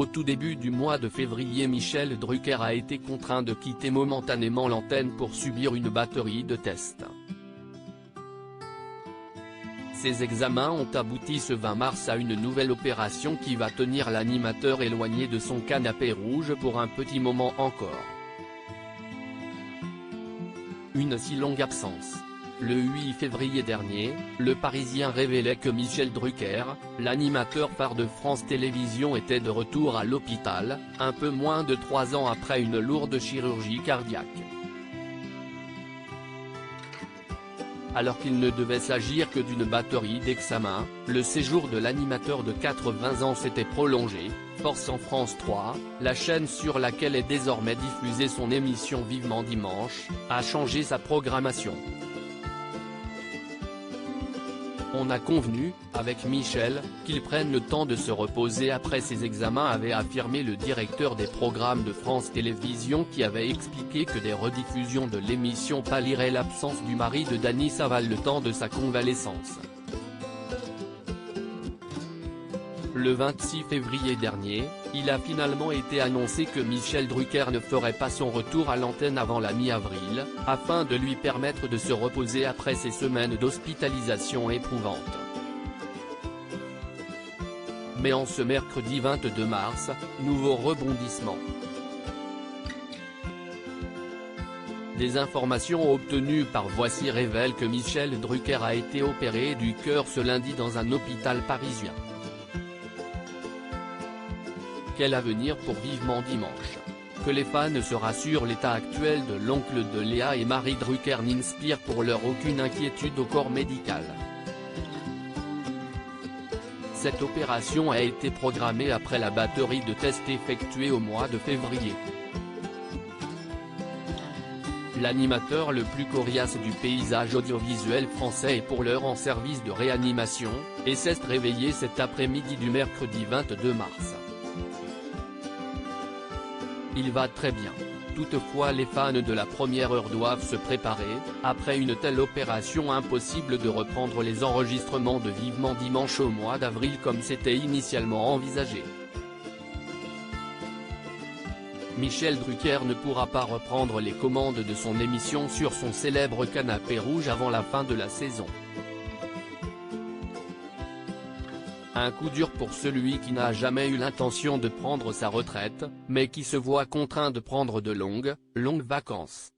Au tout début du mois de février, Michel Drucker a été contraint de quitter momentanément l'antenne pour subir une batterie de tests. Ces examens ont abouti ce 20 mars à une nouvelle opération qui va tenir l'animateur éloigné de son canapé rouge pour un petit moment encore. Une si longue absence. Le 8 février dernier, Le Parisien révélait que Michel Drucker, l'animateur phare de France Télévisions, était de retour à l'hôpital, un peu moins de 3 ans après une lourde chirurgie cardiaque. Alors qu'il ne devait s'agir que d'une batterie d'examens, le séjour de l'animateur de 80 ans s'était prolongé, forçant France 3, la chaîne sur laquelle est désormais diffusée son émission Vivement Dimanche, à changer sa programmation. On a convenu, avec Michel, qu'il prenne le temps de se reposer après ses examens, avait affirmé le directeur des programmes de France Télévisions, qui avait expliqué que des rediffusions de l'émission pallieraient l'absence du mari de Dany Saval le temps de sa convalescence. Le 26 février dernier, il a finalement été annoncé que Michel Drucker ne ferait pas son retour à l'antenne avant la mi-avril, afin de lui permettre de se reposer après ces semaines d'hospitalisation éprouvantes. Mais en ce mercredi 22 mars, nouveau rebondissement. Des informations obtenues par Voici révèlent que Michel Drucker a été opéré du cœur ce lundi dans un hôpital parisien. Quel avenir pour Vivement Dimanche? Que les fans se rassurent, l'état actuel de l'oncle de Léa et Marie Drucker n'inspire pour l'heure aucune inquiétude au corps médical. Cette opération a été programmée après la batterie de tests effectuée au mois de février. L'animateur le plus coriace du paysage audiovisuel français est pour l'heure en service de réanimation, et s'est réveillé cet après-midi du mercredi 22 mars. Il va très bien. Toutefois, les fans de la première heure doivent se préparer, après une telle opération, impossible de reprendre les enregistrements de Vivement Dimanche au mois d'avril comme c'était initialement envisagé. Michel Drucker ne pourra pas reprendre les commandes de son émission sur son célèbre canapé rouge avant la fin de la saison. Un coup dur pour celui qui n'a jamais eu l'intention de prendre sa retraite, mais qui se voit contraint de prendre de longues vacances.